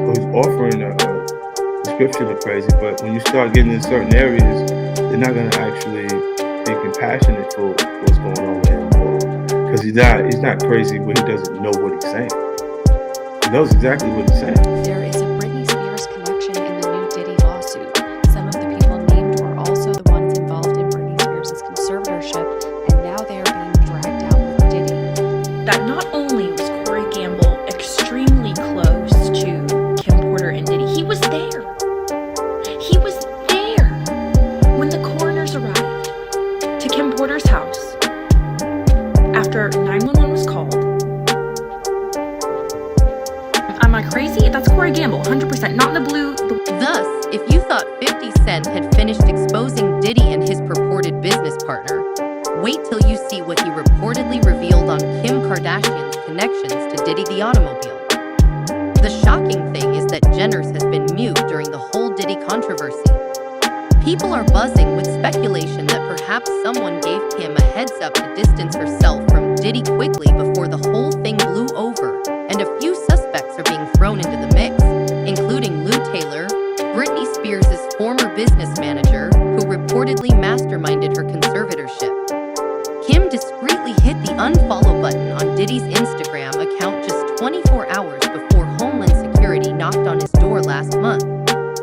he's offering a description of crazy, but when you start getting in certain areas, they're not going to actually be compassionate for what's going on with him, because he's not crazy, but he doesn't know what he's saying. He knows exactly what he's saying. There is a Britney Spears connection in the new Diddy lawsuit. Some of the people named were also the ones involved in Britney Spears' conservatorship, and now they are being dragged out with Diddy. That not only was Corey Gamble extremely close to Kim Porter and Diddy, he was there. He was there when the coroners arrived to Kim Porter's house after 911 was called. Am I crazy? That's Corey Gamble, 100%. Not in the blue. Thus, if you thought 50 Cent had finished exposing Diddy and his purported business partner, wait till you see what he reportedly revealed on Kim Kardashian's connections to Diddy the automobile. The shocking thing is that Jenner's has been mute during the whole Diddy controversy. People are buzzing with speculation that perhaps someone gave Kim a heads up to distance herself from Diddy quickly before the whole thing blew over, and a few suspects are being thrown into the mix, including Lou Taylor, Britney Spears' former business manager, who reportedly masterminded her conservatorship. Kim discreetly hit the unfollow button on Diddy's Instagram account just 24 hours before Homeland Security knocked on his door last month.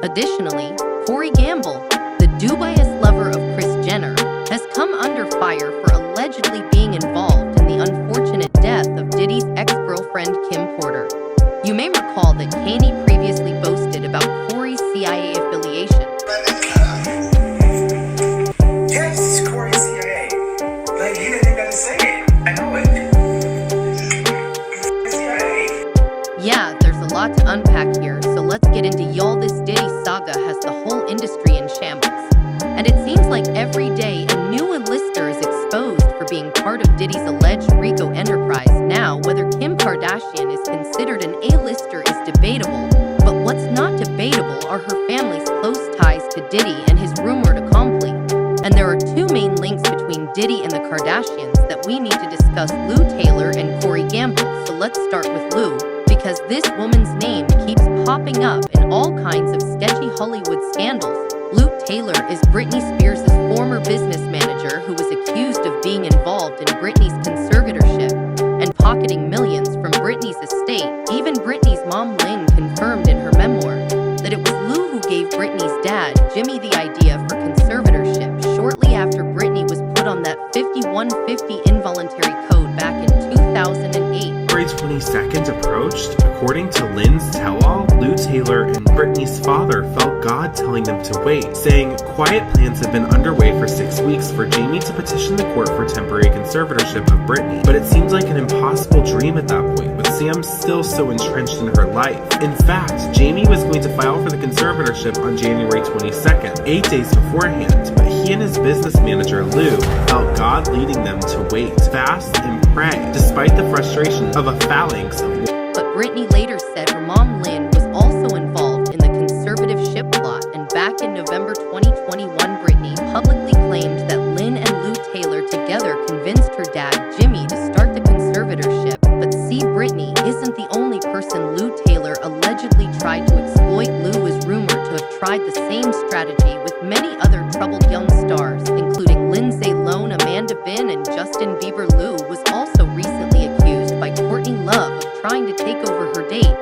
Additionally, Corey Gamble, the Dubai-esque lover of Kris Jenner, has come under fire for allegedly being involved in the unfortunate death of Diddy's ex-girlfriend Kim Porter. You may recall that Kanye previously boasted about Corey's CIA affiliation. Yes, Corey's CIA. Like, he didn't even gotta say it. I know it. CIA. Yeah, there's a lot to unpack here, so let's get into y'all. This Diddy saga has the whole industry in shambles. And it seems like every day a new enlister is exposed for being part of Diddy's alleged RICO enterprise. Now, whether Kim Kardashian is considered an A-lister is debatable, but what's not debatable are her family's close ties to Diddy and his rumored accomplice. And there are two main links between Diddy and the Kardashians that we need to discuss: Lou Taylor and Corey Gamble. So let's start with Lou, because this woman's name keeps popping up in all kinds of sketchy Hollywood scandals. Lou Taylor is Britney Spears' former business manager who was accused of being involved in Britney's conservatorship and pocketing millions from Britney's estate. Even Britney's mom, Lynn, confirmed in her memoir that it was Lou who gave Britney's dad, Jimmy, the idea for conservatorship shortly after Britney was put on that 5150 involuntary code back in 2008. February 22nd approached. According to Lynn's tell-all, Lou Taylor and Britney's father felt God telling them to wait, saying quiet plans have been underway for 6 weeks for Jamie to petition the court for temporary conservatorship of Britney. But it seems like an impossible dream at that point, with Sam still so entrenched in her life. In fact, Jamie was going to file for the conservatorship on January 22nd, 8 days beforehand, but he and his business manager, Lou, felt God leading them to wait, fast, and pray, despite the frustration of a phalanx of. But Britney later said her mom, Lynn, was also involved in the conservatorship plot, and back in November 2021, Britney publicly claimed that Lynn and Lou Taylor together convinced her dad, Jimmy, to start the conservatorship. But see, Britney isn't the only person Lou Taylor allegedly tried to exploit. Lou is rumored to have tried the same strategy with many other troubled young stars, including Lindsay Lohan, Amanda Bynes, and Justin Bieber. Lou was also recently accused by Courtney Love of trying to take over her date,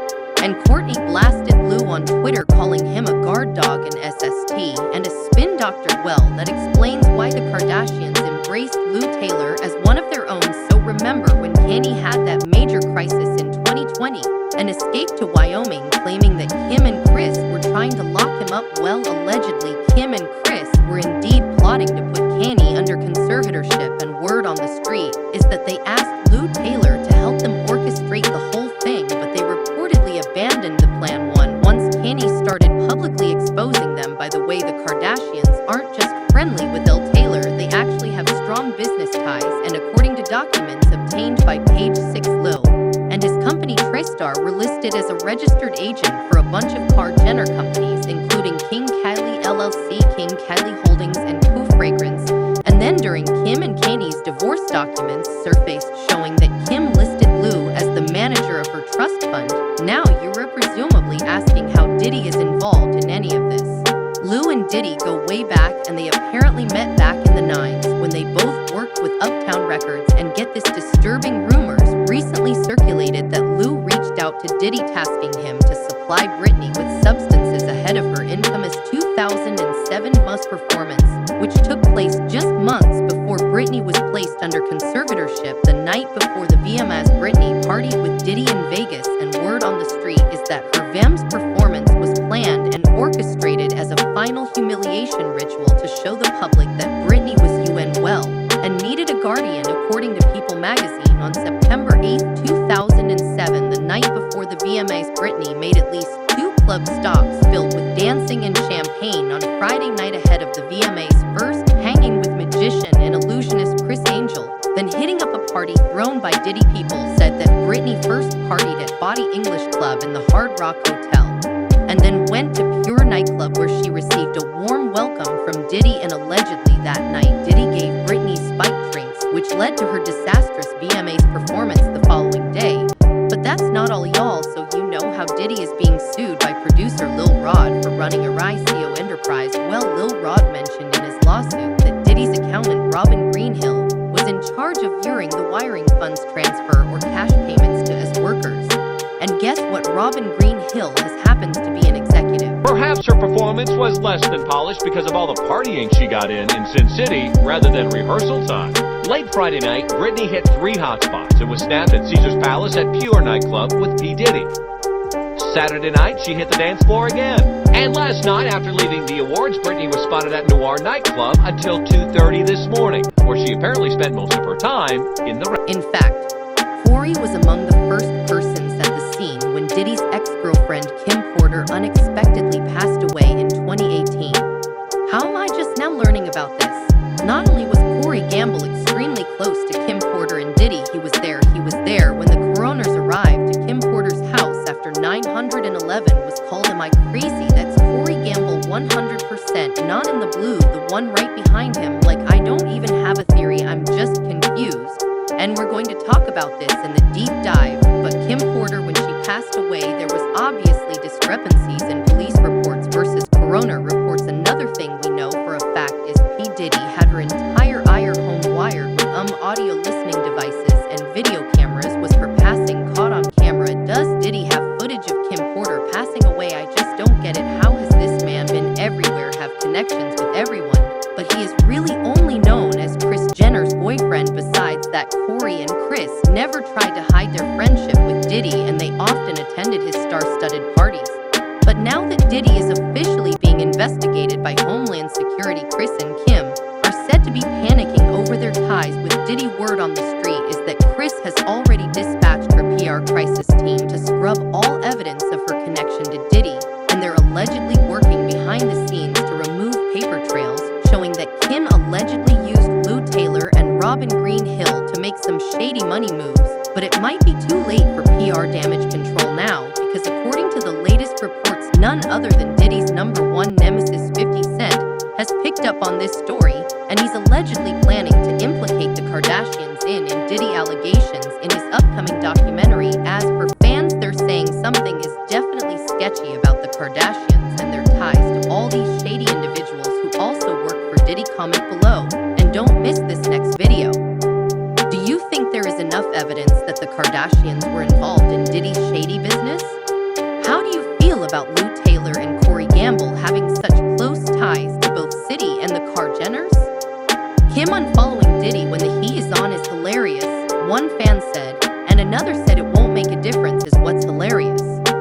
and Courtney blasted Lou on Twitter, calling him a guard dog and SST, and a spin doctor. Well, that explains why the Kardashians embraced Lou Taylor as one of their own. So remember when Kanye had that major crisis in 2020 and escaped to Wyoming, claiming that Kim and Kris were trying to lock him up? Well, allegedly, Kim and Kris were indeed plotting to put Kanye under conservatorship, and word on the street is that they asked Lou Taylor to help them orchestrate the whole thing, but they reportedly abandoned the plan once Kanye started publicly exposing them. By the way, the Kardashians aren't just friendly with Lil Taylor, they actually have strong business ties, and according to documents obtained by Page 6, Lil and his company Tristar were listed as a registered agent for a bunch of Jenner companies, including King Kylie LLC, King Kylie Holdings, and Poof Fragrance. And then during Kim and Kanye's divorce documents surfaced showing that Kim listed Lou as the manager of her trust fund. Now you're presumably asking how Diddy is involved in any of this. Lou and Diddy go way back, and they apparently met back in the 90s when they both worked with Uptown Records. And get this, disturbing rumors recently circulated that Lou reached out to Diddy tasking him to supply Britney with substances ahead of her infamous 2007 bus performance, which took place just months before Britney was placed under conservatorship the night before the VMAs. Britney partied with Diddy in Vegas, and word on the street is that her VMAs performance was planned and orchestrated as a final humiliation ritual to show the public that Britney was UN well and needed a guardian, according to People magazine. On September 8, 2007, the night before the VMAs, Britney made at least 2 club stops filled with dancing and champagne on Friday night ahead of the VMAs, first hanging with magician and illusionist Criss Angel, then hitting up a party thrown by Diddy. People said that Britney first partied at Body English Club in the Hard Rock Hotel, and then went to Pure nightclub where she received a warm welcome from Diddy, and allegedly that night Diddy gave Britney spiked drinks, which led to her disastrous VMAs performance the following day. But that's not all, y'all, so you know how Diddy is being sued by producer Lil Rod for running a RICO enterprise. Well, Lil Rod mentioned in his lawsuit that Diddy's accountant Robin Greenhill was in charge of viewing the wiring funds transfer or cash payments to his workers. And guess what? Robin Greenhill happens to be an executive. Perhaps her performance was less than polished because of all the partying she got in Sin City rather than rehearsal time. Late Friday night, Britney hit 3 hotspots and was snapped at Caesar's Palace at Pure nightclub with P. Diddy. Saturday night, she hit the dance floor again. And last night, after leaving the awards, Britney was spotted at Noir nightclub until 2:30 this morning, where she apparently spent most of her time in the... In fact, Corey was among the first persons at the scene when Diddy's ex-girlfriend Kim Porter unexpectedly passed away in 2018. How am I just now learning about this? Not only was Corey Gamble extremely close to Kim Porter and Diddy, he was there when the coroners arrived to Kim Porter's house after 911 was called. Am I crazy? That's Corey Gamble 100%, not in the blue, the one right behind him. Like, I don't even have a theory, I'm just confused. And we're going to talk about this in the deep dive. But Kim Porter, when she passed away, there was obviously discrepancies in police reports versus coroner reports. Another thing we know for a fact is P. Diddy had her entire home wired with audio listening devices and video cameras. Was her passing caught on camera? Does Diddy have footage of Kim Porter passing away? I just don't get it. How has this man been everywhere, have connections with everyone, but he is really only known as Kris Jenner's boyfriend? Besides that, Corey and Kris never tried to hide their friendship with Diddy, and they often attended his star-studded parties. But now that Diddy is officially being investigated by Homeland Security, Kris and Kim are said to be panicking over their ties with Diddy. Word on the street is that Kris has already dispatched her PR crisis team to scrub all evidence of her connection to Diddy, and they're allegedly working behind the scenes to remove paper trails showing that Kim allegedly used Lou Taylor and Robin Greenhill to make some shady money moves. But it might be too late for PR damage control now, because according to the latest reports, none other than Diddy's #1 nemesis 50 Cent has picked up on this story, and he's allegedly planning to implicate the Kardashians in Diddy allegations in his upcoming documentary. As for fans, they're saying something is definitely sketchy about the Kardashians and their ties to all these shady individuals who also work for Diddy. Comment below, and don't miss this next video. Do you think there is enough evidence that the Kardashians were involved in Diddy's shady business? How do you feel about Lou Taylor and Corey Gamble having such close ties to both City and the Jenners? Kim unfollowing Diddy when the heat is on is hilarious, one fan said, and another said it won't make a difference is what's hilarious.